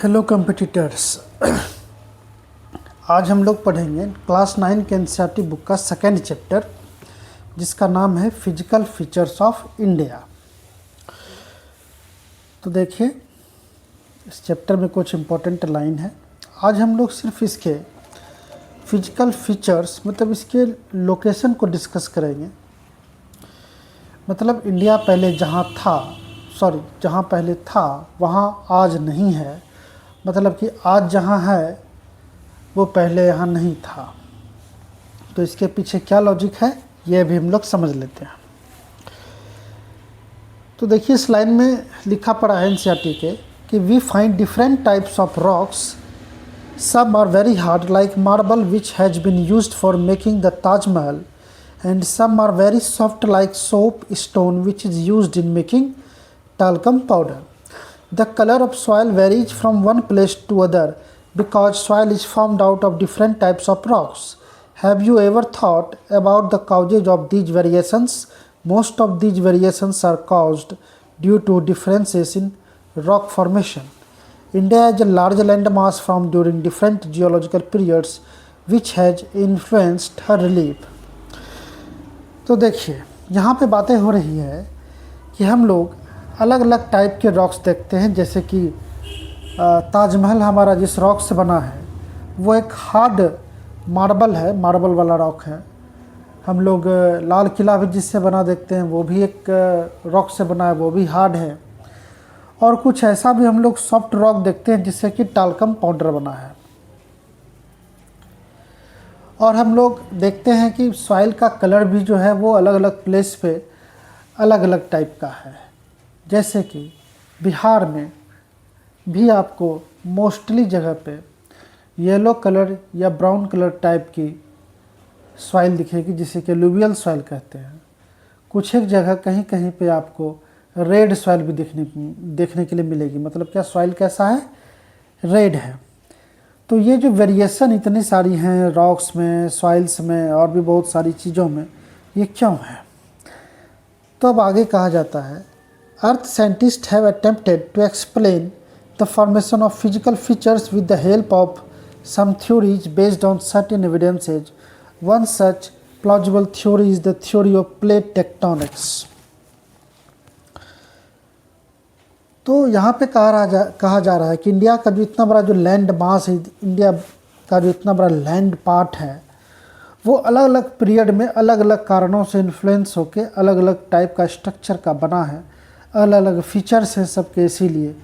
Hello competitors. आज हम लोग पढ़ेंगे क्लास 9 के एनसीईआरटी बुक का सेकेंड चैप्टर, जिसका नाम है फिजिकल फीचर्स ऑफ इंडिया। तो देखिए, इस चैप्टर में कुछ इम्पोर्टेंट लाइन है। आज हम लोग सिर्फ इसके फिजिकल फीचर्स मतलब इसके लोकेशन को डिस्कस करेंगे। मतलब इंडिया पहले जहाँ पहले था वहाँ आज नहीं है। मतलब कि आज जहाँ है वो पहले यहाँ नहीं था। तो इसके पीछे क्या लॉजिक है ये भी हम लोग समझ लेते हैं। तो देखिए, इस लाइन में लिखा पड़ा है एनसीईआरटी के कि we find different types of rocks, some are very hard like marble which has been used for making the Taj Mahal, and some are very soft like soap stone which is used in making talcum powder. The color of soil varies from one place to other because soil is formed out of different types of rocks. Have you ever thought about the causes of these variations? Most of these variations are caused due to differences in rock formation. India has a large land mass formed during different geological periods which has influenced her relief. तो देखिए, यहाँ पे बातें हो रही है कि हम लोग अलग अलग टाइप के रॉक्स देखते हैं। जैसे कि ताजमहल हमारा जिस रॉक से बना है वो एक हार्ड मार्बल है, मार्बल वाला रॉक है। हम लोग लाल किला भी जिससे बना देखते हैं वो भी एक रॉक से बना है, वो भी हार्ड है। और कुछ ऐसा भी हम लोग सॉफ्ट रॉक देखते हैं जिससे कि टाल्कम पाउडर बना है। और हम लोग देखते हैं कि सॉइल का कलर भी जो है वो अलग अलग प्लेस पे अलग अलग टाइप का है। जैसे कि बिहार में भी आपको मोस्टली जगह पे येलो कलर या ब्राउन कलर टाइप की सॉइल दिखेगी, जिसे कि एलुवियल सॉइल कहते हैं। कुछ एक जगह कहीं कहीं पे आपको रेड सॉइल भी देखने के लिए मिलेगी। मतलब क्या सॉइल कैसा है? रेड है। तो ये जो वेरिएशन इतनी सारी हैं रॉक्स में, सॉइल्स में और भी बहुत सारी चीज़ों में, ये क्यों है? तो अब आगे कहा जाता है, earth scientist have attempted to explain the formation of physical features with the help of some theories based on certain evidences. One such plausible theory is the theory of plate tectonics. तो यहाँ पे कहा जा रहा है कि India का जो इतना बड़ा जो लैंड मास है, इंडिया का जो इतना बड़ा लैंड पार्ट है, वो अलग अलग पीरियड में अलग अलग कारणों से इन्फ्लुएंस होके अलग अलग टाइप का स्ट्रक्चर का बना है। अलग अलग फीचर्स हैं सबके, इसीलिए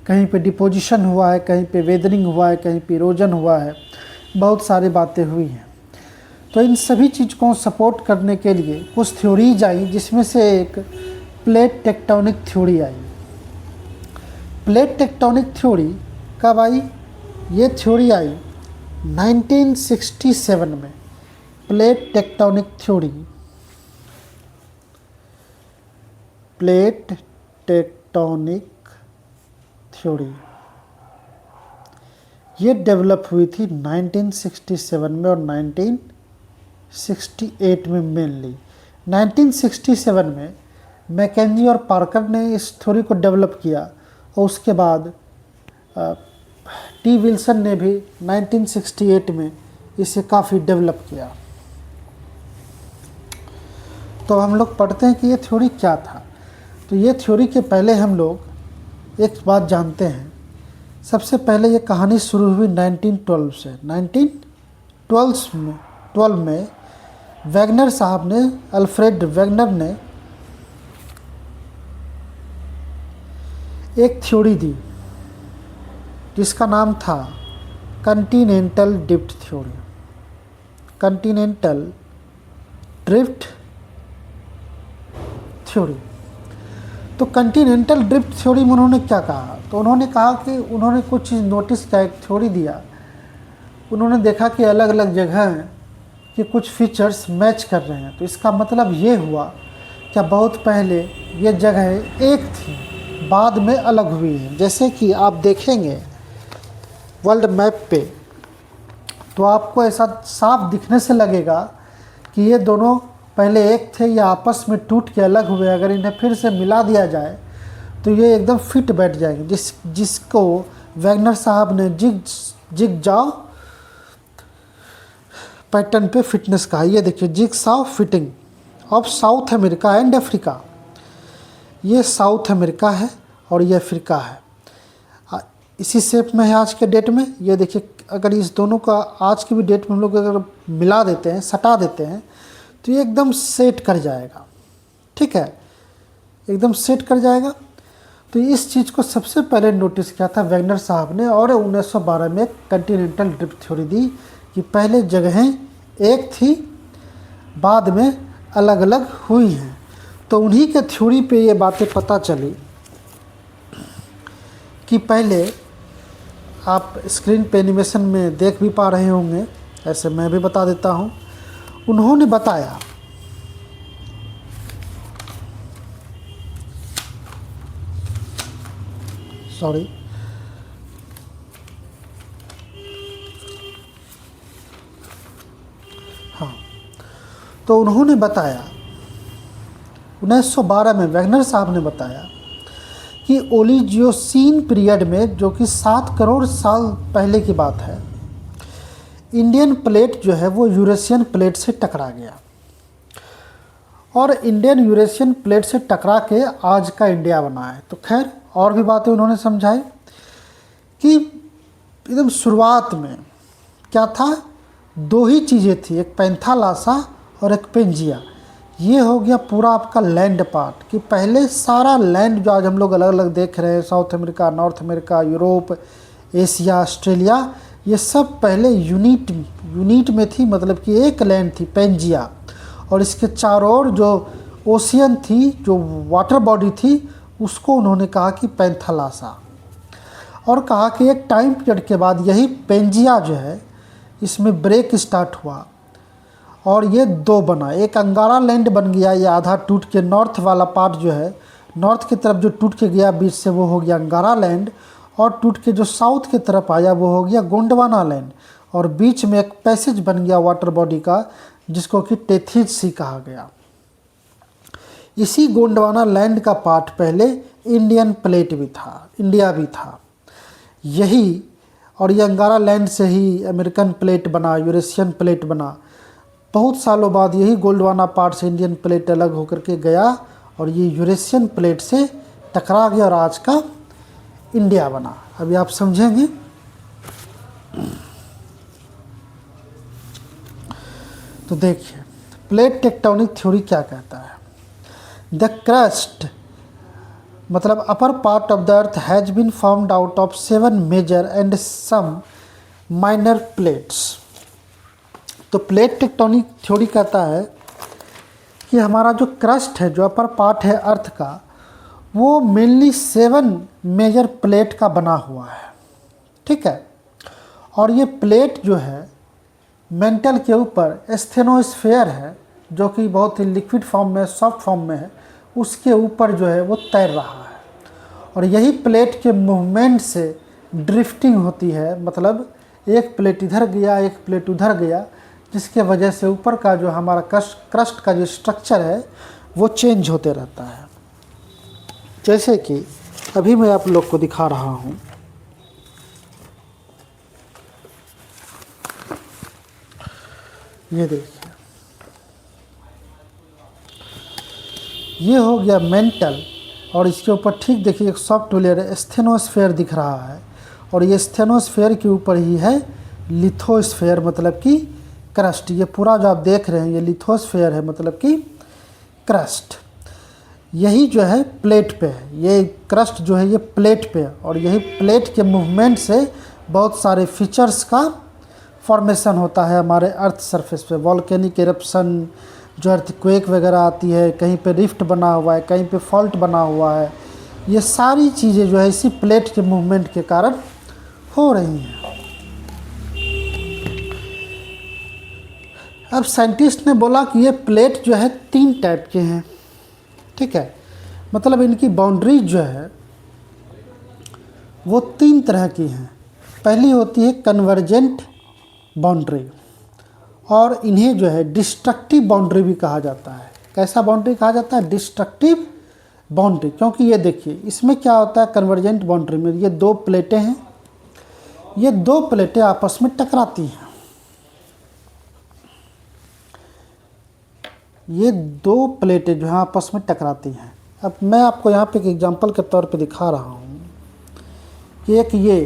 कहीं पे डिपोजिशन हुआ है, कहीं पे वेदरिंग हुआ है, कहीं पे इरोजन हुआ है, बहुत सारी बातें हुई हैं। तो इन सभी चीज़ को सपोर्ट करने के लिए कुछ थ्योरीज आई, जिसमें से एक प्लेट टेक्टोनिक थ्योरी आई। प्लेट टेक्टोनिक थ्योरी कब आई? ये थ्योरी आई 1967 में। Plate tectonic theory, plate tectonic theory ये डेवलप हुई थी 1967 में और 1968 में मेनली। 1967 में मैकेंजी और पार्कर ने इस थ्योरी को डेवलप किया और उसके बाद टी विल्सन ने भी 1968 में इसे काफ़ी डेवलप किया। तो हम लोग पढ़ते हैं कि ये थ्योरी क्या था। तो ये थ्योरी के पहले हम लोग एक बात जानते हैं। सबसे पहले ये कहानी शुरू हुई 1912 से। 1912 में वैगनर साहब ने, अल्फ्रेड वैगनर ने एक थ्योरी दी जिसका नाम था continental drift theory. Continental drift theory. तो कॉन्टिनेंटल ड्रिफ्ट थ्योरी में उन्होंने क्या कहा? तो उन्होंने कहा कि उन्होंने कुछ चीज़ नोटिस किया, एक थ्योरी दिया। उन्होंने देखा कि अलग अलग जगह के कुछ फीचर्स मैच कर रहे हैं। तो इसका मतलब ये हुआ कि बहुत पहले ये जगह एक थी, बाद में अलग हुई है। जैसे कि आप देखेंगे वर्ल्ड मैप पे तो आपको ऐसा साफ दिखने से लगेगा कि ये दोनों पहले एक थे या आपस में टूट के अलग हुए। अगर इन्हें फिर से मिला दिया जाए तो ये एकदम फिट बैठ जाएंगे, जिसको वैगनर साहब ने जिग जाओ पैटर्न पे फिटनेस कहा। ये देखिए jigsaw fitting of South America and Africa. ये साउथ अमेरिका है और ये अफ्रीका है, इसी शेप में है आज के डेट में। ये देखिए अगर इस दोनों का आज की भी डेट में हम लोग अगर मिला देते हैं, सटा देते हैं, तो ये एकदम सेट कर जाएगा। ठीक है, एकदम सेट कर जाएगा। तो इस चीज़ को सबसे पहले नोटिस किया था वैगनर साहब ने, और 1912 में कॉन्टिनेंटल ड्रिफ्ट थ्योरी दी कि पहले जगहें एक थी, बाद में अलग अलग हुई हैं। तो उन्हीं के थ्योरी पे ये बातें पता चली कि पहले आप स्क्रीन पे एनिमेशन में देख भी पा रहे होंगे, ऐसे मैं भी बता देता हूँ। उन्होंने बताया सॉरी हाँ, तो उन्होंने बताया 1912 में वैगनर साहब ने बताया कि ओलिजियोसीन पीरियड में, जो कि 7 करोड़ साल पहले की बात है, इंडियन प्लेट जो है वो यूरेशियन प्लेट से टकरा गया, और इंडियन यूरेशियन प्लेट से टकरा के आज का इंडिया बना है। तो खैर और भी बातें उन्होंने समझाई कि एकदम शुरुआत में क्या था, 2 ही चीज़ें थी, एक पैंथालासा और एक पेंजिया। ये हो गया पूरा आपका लैंड पार्ट, कि पहले सारा लैंड जो आज हम लोग अलग अलग देख रहे हैं, south America, north America, Europe, Asia, Australia, ये सब पहले यूनिट में थी, मतलब कि एक लैंड थी पेंजिया, और इसके चारों ओर जो ओशियन थी, जो वाटर बॉडी थी, उसको उन्होंने कहा कि पैंथालासा, और कहा कि एक टाइम पीरियड के बाद यही पेंजिया जो है इसमें ब्रेक स्टार्ट हुआ और ये 2 बना, एक अंगारा लैंड बन गया, ये आधा टूट के नॉर्थ वाला पार्ट जो है, नॉर्थ की तरफ जो टूट के गया बीच से, वो हो गया अंगारा लैंड, और टूट के जो साउथ की तरफ आया वो हो गया गोंडवाना लैंड, और बीच में एक पैसेज बन गया वाटर बॉडी का, जिसको कि टेथिस सी कहा गया। इसी गोंडवाना लैंड का पार्ट पहले इंडियन प्लेट भी था, इंडिया भी था यही, और ये अंगारा लैंड से ही अमेरिकन प्लेट बना, यूरेशियन प्लेट बना। बहुत सालों बाद यही गोंडवाना पार्ट से इंडियन प्लेट अलग होकर के गया और ये यूरेशियन प्लेट से टकरा गया और आज का इंडिया बना। अभी आप समझेंगे। तो देखिए प्लेट टेक्टोनिक थ्योरी क्या कहता है। द क्रस्ट मतलब upper part of the earth has been formed out of 7 major and some minor plates. तो प्लेट टेक्टोनिक थ्योरी कहता है कि हमारा जो क्रस्ट है, जो अपर पार्ट है अर्थ का, वो मेनली 7 मेजर प्लेट का बना हुआ है। ठीक है, और ये प्लेट जो है मेंटल के ऊपर स्टेनोस्फेयर है, जो कि बहुत ही लिक्विड फॉर्म में, सॉफ्ट फॉर्म में है, उसके ऊपर जो है वो तैर रहा है, और यही प्लेट के मूवमेंट से ड्रिफ्टिंग होती है, मतलब एक प्लेट इधर गया, एक प्लेट उधर गया, जिसके वजह से ऊपर का जो हमारा क्रस्ट का जो स्ट्रक्चर है वो चेंज होते रहता है। जैसे कि अभी मैं आप लोग को दिखा रहा हूँ, ये देखिए, ये हो गया मेंटल, और इसके ऊपर ठीक देखिए एक सॉफ्ट लेयर स्टेनोस्फेयर दिख रहा है, और ये स्टेनोस्फेयर के ऊपर ही है लिथोस्फेयर, मतलब कि क्रस्ट। ये पूरा जो आप देख रहे हैं ये लिथोस्फेयर है, मतलब कि क्रस्ट। यही जो है प्लेट पे है, ये क्रस्ट जो है ये प्लेट पे है, और यही प्लेट के मूवमेंट से बहुत सारे फीचर्स का फॉर्मेशन होता है हमारे अर्थ सरफेस पे। वॉल्केनिक इरप्शन, जो अर्थक्वेक वगैरह आती है, कहीं पे रिफ्ट बना हुआ है, कहीं पे फॉल्ट बना हुआ है, ये सारी चीज़ें जो है इसी प्लेट के मूवमेंट के कारण हो रही हैं। अब साइंटिस्ट ने बोला कि ये प्लेट जो है 3 टाइप के हैं। ठीक है, मतलब इनकी बाउंड्री जो है वो 3 तरह की हैं। पहली होती है कन्वर्जेंट बाउंड्री, और इन्हें जो है डिस्ट्रक्टिव बाउंड्री भी कहा जाता है। कैसा बाउंड्री कहा जाता है? Destructive boundary. क्योंकि ये देखिए इसमें क्या होता है, कन्वर्जेंट बाउंड्री में ये 2 प्लेटें हैं, ये दो प्लेटें आपस में टकराती हैं। ये दो प्लेटें जो हैं आपस में टकराती हैं। अब मैं आपको यहाँ पे एक एग्जांपल के तौर पे दिखा रहा हूँ कि एक ये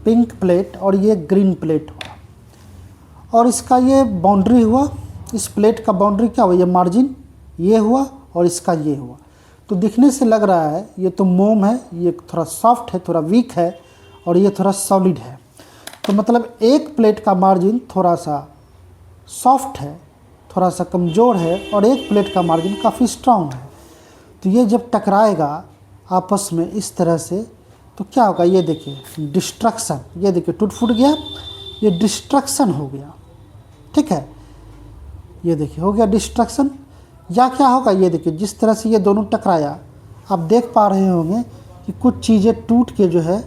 पिंक प्लेट और ये ग्रीन प्लेट हुआ, और इसका ये बाउंड्री हुआ, इस प्लेट का बाउंड्री क्या हुआ, ये मार्जिन ये हुआ और इसका ये हुआ। तो दिखने से लग रहा है ये तो मोम है, ये थोड़ा सॉफ्ट है, थोड़ा वीक है, और ये थोड़ा सॉलिड है। तो मतलब एक प्लेट का मार्जिन थोड़ा सा सॉफ्ट है, थोड़ा सा कमज़ोर है, और एक प्लेट का मार्जिन काफ़ी स्ट्रांग है। तो ये जब टकराएगा आपस में इस तरह से तो क्या होगा, ये देखिए डिस्ट्रक्शन, ये देखिए टूट फूट गया, ये डिस्ट्रक्शन हो गया। ठीक है, ये देखिए हो गया डिस्ट्रक्शन। या क्या होगा, ये देखिए जिस तरह से ये दोनों टकराया, आप देख पा रहे होंगे कि कुछ चीज़ें टूट के जो है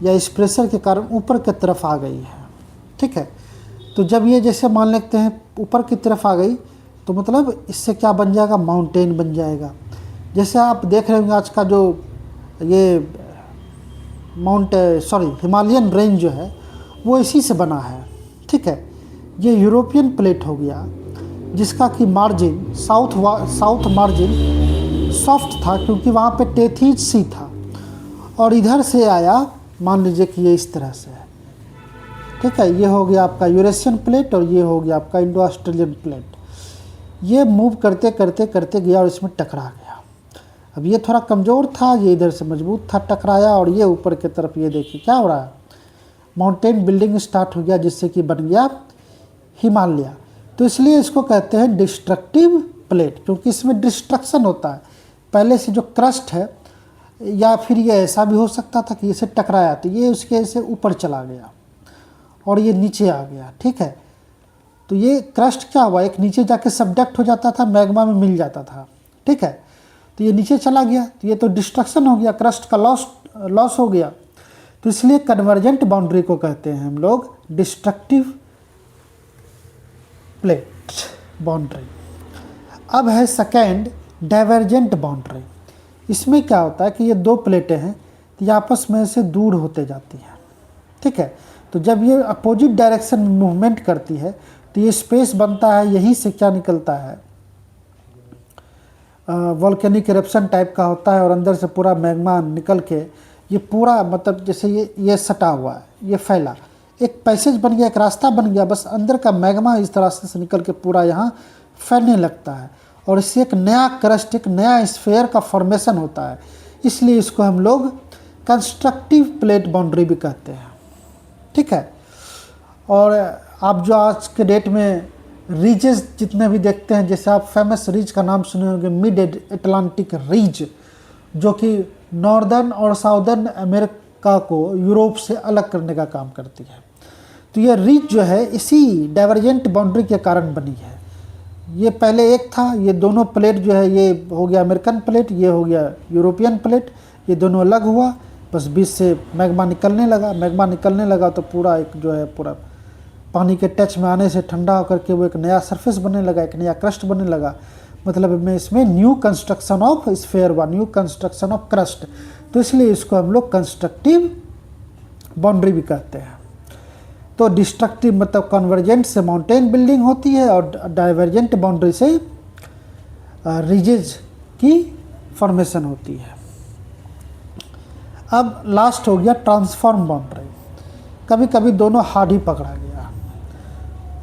या इस प्रेशर के कारण ऊपर की तरफ आ गई है। ठीक है, तो जब ये जैसे मान लेते हैं ऊपर की तरफ आ गई तो मतलब इससे क्या बन जाएगा, माउंटेन बन जाएगा। जैसे आप देख रहे होंगे आज का जो ये हिमालयन रेंज जो है वो इसी से बना है। ठीक है, ये यूरोपियन प्लेट हो गया जिसका कि मार्जिन साउथ मार्जिन सॉफ्ट था क्योंकि वहाँ पे टेथीज सी था, और इधर से आया, मान लीजिए कि ये इस तरह से है। ठीक है, ये हो गया आपका यूरेशियन प्लेट और ये हो गया आपका इंडो ऑस्ट्रेलियन प्लेट। ये मूव करते करते करते गया और इसमें टकरा गया। अब ये थोड़ा कमज़ोर था, ये इधर से मजबूत था, टकराया, और ये ऊपर की तरफ ये देखिए क्या हो रहा है, माउंटेन बिल्डिंग स्टार्ट हो गया जिससे कि बन गया हिमालय। तो इसलिए इसको कहते हैं डिस्ट्रक्टिव प्लेट, क्योंकि इसमें डिस्ट्रक्शन होता है। पहले से जो क्रस्ट है, या फिर ये ऐसा भी हो सकता था कि इसे टकराया तो ये उसके से ऊपर चला गया और ये नीचे आ गया। ठीक है, तो ये क्रस्ट क्या हुआ, एक नीचे जाके सबडक्ट हो जाता था, मैग्मा में मिल जाता था। ठीक है, तो ये नीचे चला गया तो ये तो डिस्ट्रक्शन हो गया, क्रस्ट का लॉस हो गया। तो इसलिए कन्वर्जेंट बाउंड्री को कहते हैं हम लोग डिस्ट्रक्टिव प्लेट बाउंड्री। अब है सेकेंड डाइवर्जेंट बाउंड्री। इसमें क्या होता है कि ये दो प्लेटें हैं तो ये आपस में से दूर होते जाती हैं। ठीक है, तो जब ये अपोजिट डायरेक्शन में मूवमेंट करती है तो ये स्पेस बनता है, यहीं से क्या निकलता है, वोल्केनिक इरप्शन टाइप का होता है, और अंदर से पूरा मैग्मा निकल के ये पूरा मतलब जैसे ये सटा हुआ है, ये फैला, एक पैसेज बन गया, एक रास्ता बन गया, बस अंदर का मैग्मा इस रास्ते से निकल के पूरा यहाँ फैलने लगता है, और इससे एक नया क्रस्ट, एक नया स्फीयर का फॉर्मेशन होता है। इसलिए इसको हम लोग कंस्ट्रक्टिव प्लेट बाउंड्री भी कहते हैं। ठीक है, और आप जो आज के डेट में रीजेस जितने भी देखते हैं, जैसे आप फेमस रीज का नाम सुने होंगे, मिड अटलांटिक रीज, जो कि नॉर्दर्न और साउदर्न अमेरिका को यूरोप से अलग करने का काम करती है। तो ये रीज जो है इसी डाइवर्जेंट बाउंड्री के कारण बनी है। ये पहले एक था, ये दोनों प्लेट जो है, ये हो गया अमेरिकन प्लेट, ये हो गया यूरोपियन प्लेट, ये दोनों अलग हुआ, बस बीच से मैग्मा निकलने लगा तो पूरा एक जो है पूरा पानी के टच में आने से ठंडा होकर के वो एक नया सरफेस बनने लगा, एक नया क्रस्ट बनने लगा। मतलब में इसमें न्यू कंस्ट्रक्शन ऑफ स्फीयर हुआ, न्यू कंस्ट्रक्शन ऑफ क्रस्ट। तो इसलिए इसको हम लोग कंस्ट्रक्टिव बाउंड्री भी कहते हैं। तो डिस्ट्रक्टिव मतलब कन्वर्जेंट से माउंटेन बिल्डिंग होती है, और डाइवर्जेंट बाउंड्री से रिजेज की फॉर्मेशन होती है। अब लास्ट हो गया ट्रांसफॉर्म बाउंड्री। कभी कभी दोनों हार्ड ही पकड़ा गया।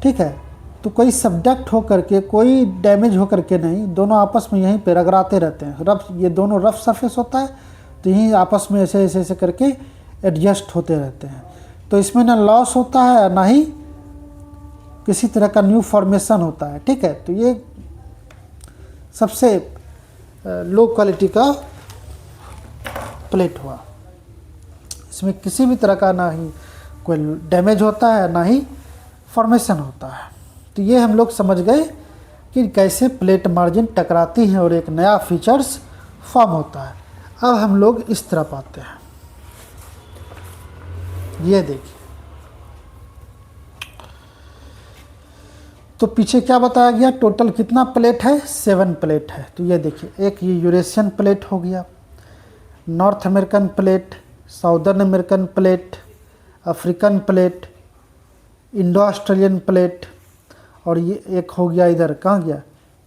ठीक है, तो कोई सब्जेक्ट हो करके, कोई डैमेज हो करके नहीं, दोनों आपस में यहीं पे रगड़ाते रहते हैं। ये दोनों रफ सरफेस होता है तो यहीं आपस में ऐसे ऐसे ऐसे करके एडजस्ट होते रहते हैं। तो इसमें ना लॉस होता है ना ही किसी तरह का न्यू फॉर्मेशन होता है। ठीक है, तो ये सबसे लो क्वालिटी का प्लेट हुआ। इसमें किसी भी तरह का ना ही कोई डैमेज होता है ना ही फॉर्मेशन होता है। तो ये हम लोग समझ गए कि कैसे प्लेट मार्जिन टकराती हैं और एक नया फीचर्स फॉर्म होता है। अब हम लोग इस तरफ आते हैं। ये देखिए, तो पीछे क्या बताया गया, टोटल कितना प्लेट है, 7 प्लेट है। तो ये देखिए, एक ये यूरेशियन प्लेट हो गया, north American plate, southern American plate, African plate, Indo Australian plate, और ये एक हो गया इधर कहाँ गया,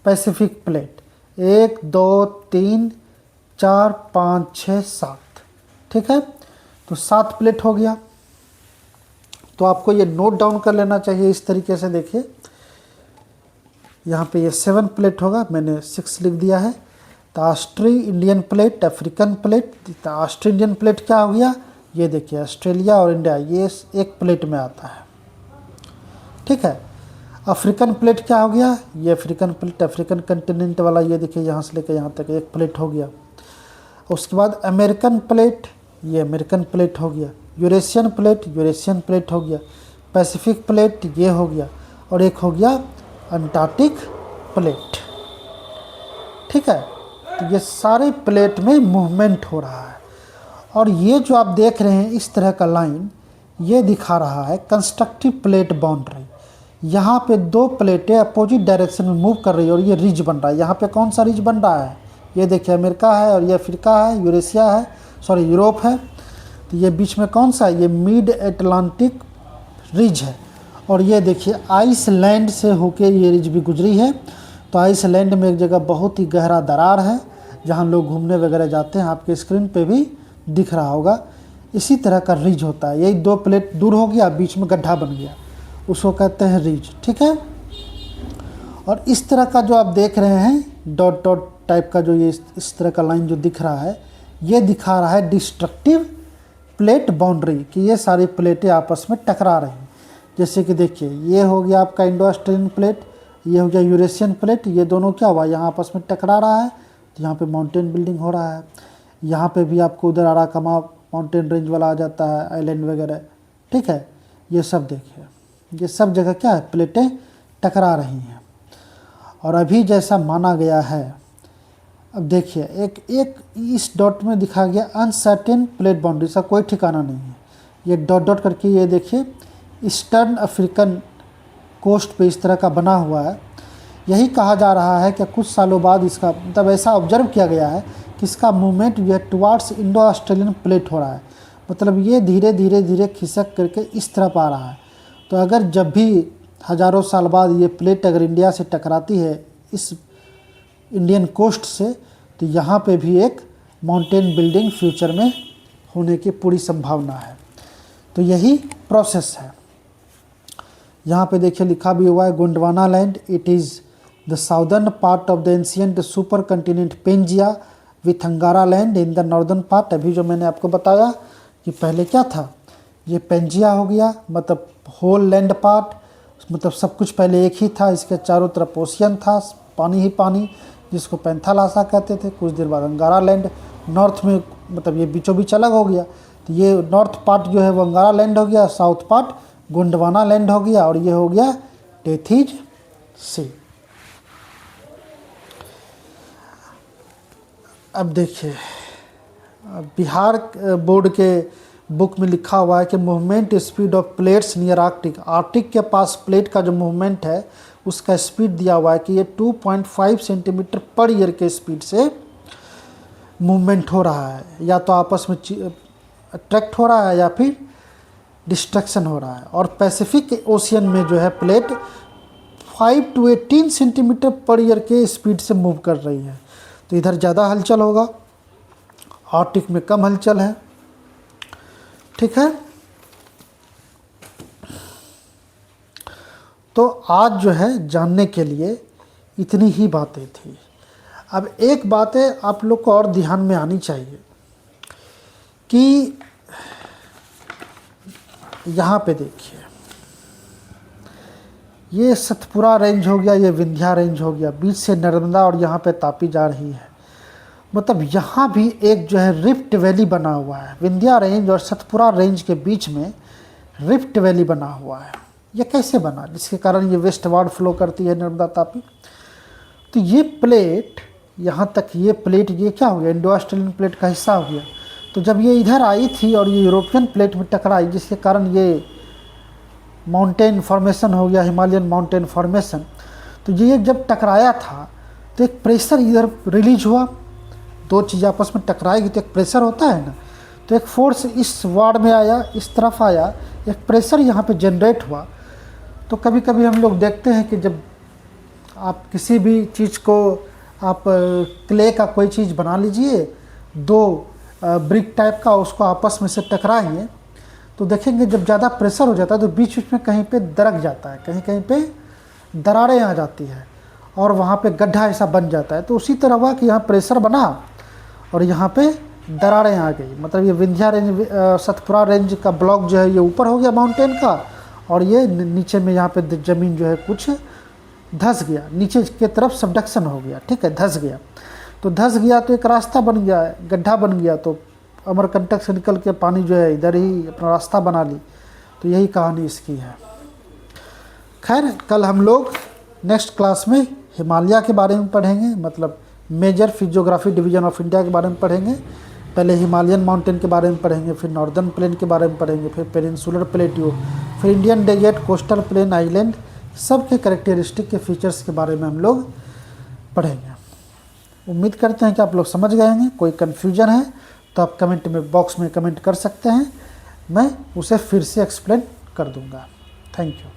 पैसिफिक प्लेट। 1 2 3 4 5 6 7, ठीक है। तो 7 प्लेट हो गया। तो आपको ये नोट डाउन कर लेना चाहिए इस तरीके से। देखिए यहाँ पे ये 7 प्लेट होगा, मैंने 6 लिख दिया है। तो ऑस्ट्री इंडियन प्लेट, अफ्रीकन प्लेट। तो ऑस्ट्री इंडियन प्लेट क्या हो गया, ये देखिए ऑस्ट्रेलिया और इंडिया ये एक प्लेट में आता है, ठीक है। अफ्रीकन प्लेट क्या हो गया, ये अफ्रीकन प्लेट, अफ्रीकन कंटिनेंट वाला, ये देखिए यहाँ से लेकर यहाँ तक एक प्लेट हो गया। उसके बाद अमेरिकन प्लेट, ये अमेरिकन प्लेट हो गया। यूरेशियन प्लेट, यूरेशियन प्लेट हो गया। पैसिफिक प्लेट ये हो गया, और एक हो गया अंटार्कटिक प्लेट, ठीक है। तो ये सारे प्लेट में मूवमेंट हो रहा है। और ये जो आप देख रहे हैं इस तरह का लाइन, ये दिखा रहा है कंस्ट्रक्टिव प्लेट बाउंड्री। यहाँ पे 2 प्लेटें अपोजिट डायरेक्शन में मूव कर रही है और ये रिज बन रहा है। यहाँ पे कौन सा रिज बन रहा है, ये देखिए अमेरिका है, और ये अफ्रीका है, यूरेशिया है, सॉरी यूरोप है। तो ये बीच में कौन सा है, ये मिड अटलांटिक रिज है। और ये देखिए आइसलैंड से होके ये रिज भी गुजरी है। तो आइसलैंड में एक जगह बहुत ही गहरा दरार है जहाँ लोग घूमने वगैरह जाते हैं, आपके स्क्रीन पे भी दिख रहा होगा। इसी तरह का रिज होता है। यही 2 प्लेट दूर हो गया, बीच में गड्ढा बन गया, उसको कहते हैं रिज, ठीक है। और इस तरह का जो आप देख रहे हैं डॉट डॉट टाइप का जो ये इस तरह का लाइन जो दिख रहा है, ये दिखा रहा है डिस्ट्रक्टिव प्लेट बाउंड्री, कि ये सारी प्लेटें आपस में टकरा रही हैं। जैसे कि देखिए ये हो गया आपका इंडो ऑस्ट्रेलियन प्लेट, ये हो गया यूरेशियन प्लेट, ये दोनों क्या हुआ, यहाँ आपस में टकरा रहा है। तो यहाँ पे माउंटेन बिल्डिंग हो रहा है। यहाँ पे भी आपको उधर अराकमा माउंटेन रेंज वाला आ जाता है, आइलैंड वगैरह, ठीक है। ये सब देखिए, ये सब जगह क्या है, प्लेटें टकरा रही हैं। और अभी जैसा माना गया है, अब देखिए एक इस डॉट में दिखा गया अनसर्टेन प्लेट बाउंड्री, का कोई ठिकाना नहीं है। ये डॉट डॉट करके ये देखिए ईस्टर्न अफ्रीकन कोस्ट पे इस तरह का बना हुआ है। यही कहा जा रहा है कि कुछ सालों बाद इसका मतलब ऐसा ऑब्जर्व किया गया है कि इसका मूवमेंट ये टुवार्ड्स इंडो ऑस्ट्रेलियन प्लेट हो रहा है। मतलब ये धीरे धीरे धीरे खिसक करके इस तरफ आ रहा है। तो अगर जब भी हज़ारों साल बाद ये प्लेट अगर इंडिया से टकराती है इस इंडियन कोस्ट से, तो यहाँ पे भी एक माउंटेन बिल्डिंग फ्यूचर में होने की पूरी संभावना है। तो यही प्रोसेस है। यहाँ पे देखिए लिखा भी हुआ है Gondwana land, it is the southern part of the ancient super continent Pangaea with Angara land in the northern part. अभी जो मैंने आपको बताया कि पहले क्या था, ये पेंजिया हो गया, मतलब होल लैंड पार्ट, मतलब सब कुछ पहले एक ही था। इसके चारों तरफ ओशियन था, पानी ही पानी, जिसको पैंथालासा कहते थे। कुछ देर बाद अंगारा लैंड नॉर्थ में, मतलब ये बीचों बीच अलग हो गया। तो ये नॉर्थ पार्ट जो है वो अंगारा लैंड हो गया, साउथ पार्ट गोंडवाना लैंड हो गया, और ये हो गया टेथिज सी। अब देखिए बिहार बोर्ड के बुक में लिखा हुआ है कि movement speed of plates near Arctic, Arctic के पास प्लेट का जो मूवमेंट है उसका स्पीड दिया हुआ है कि ये 2.5 सेंटीमीटर पर ईयर के स्पीड से मूवमेंट हो रहा है। या तो आपस में अट्रैक्ट हो रहा है या फिर डिस्ट्रक्शन हो रहा है। और पैसिफिक ओशियन में जो है plate 5 to 18 centimetre per year के स्पीड से मूव कर रही है। तो इधर ज़्यादा हलचल होगा, आर्कटिक में कम हलचल है, ठीक है। तो आज जो है जानने के लिए इतनी ही बातें थी। अब एक बातें आप लोग को और ध्यान में आनी चाहिए कि यहाँ पे देखिए ये सतपुरा रेंज हो गया, ये विंध्या रेंज हो गया, बीच से नर्मदा और यहाँ पे तापी जा रही है। मतलब यहाँ भी एक जो है रिफ्ट वैली बना हुआ है। विंध्या रेंज और सतपुरा रेंज के बीच में रिफ्ट वैली बना हुआ है। ये कैसे बना, जिसके कारण ये वेस्टवार्ड फ्लो करती है नर्मदा तापी। तो ये प्लेट यहाँ तक, ये प्लेट ये क्या हो गया, इंडो ऑस्ट्रेलियन प्लेट का हिस्सा हो गया। तो जब ये इधर आई थी और ये यूरोपियन प्लेट में टकराई, जिसके कारण ये माउंटेन फॉर्मेशन हो गया, हिमालयन माउंटेन फॉर्मेशन। तो ये जब टकराया था तो एक प्रेशर इधर रिलीज हुआ, दो चीज़ें आपस में टकराएगी तो एक प्रेशर होता है ना। तो एक फोर्स इस वार्ड में आया, इस तरफ आया, एक प्रेशर यहाँ पे जनरेट हुआ। तो कभी कभी हम लोग देखते हैं कि जब आप किसी भी चीज़ को आप क्ले का कोई चीज़ बना लीजिए, दो ब्रिक टाइप का, उसको आपस में से टकराएंगे तो देखेंगे जब ज़्यादा प्रेशर हो जाता है तो बीच बीच में कहीं पे दरक जाता है, कहीं कहीं पे दरारें आ जाती है और वहाँ पे गड्ढा ऐसा बन जाता है। तो उसी तरह हुआ कि यहाँ प्रेशर बना और यहाँ पे दरारें आ गई। मतलब ये विंध्या रेंज, सतपुरा रेंज का ब्लॉक जो है ये ऊपर हो गया माउंटेन का, और ये नीचे में यहाँ पे ज़मीन जो है कुछ धंस गया, नीचे की तरफ सबडक्शन हो गया, ठीक है, धंस गया। तो धंस गया तो एक रास्ता बन गया, गड्ढा बन गया, तो अमरकंटक से निकल के पानी जो है इधर ही अपना रास्ता बना ली। तो यही कहानी इसकी है। खैर, कल हम लोग नेक्स्ट क्लास में हिमालय के बारे में पढ़ेंगे, मतलब major physiography division of India के बारे में पढ़ेंगे। पहले हिमालयन माउंटेन के बारे में पढ़ेंगे, फिर नॉर्दर्न प्लेन के बारे में पढ़ेंगे, फिर पेनिनसुलर प्लेट्यू, फिर Indian desert, coastal plain, island, सब के कैरेक्टरिस्टिक के फीचर्स के बारे में हम लोग पढ़ेंगे। उम्मीद करते हैं कि आप लोग समझ गए होंगे। कोई कन्फ्यूजन है तो आप कमेंट में बॉक्स में कमेंट कर सकते हैं, मैं उसे फिर से एक्सप्लेन कर दूंगा। Thank you.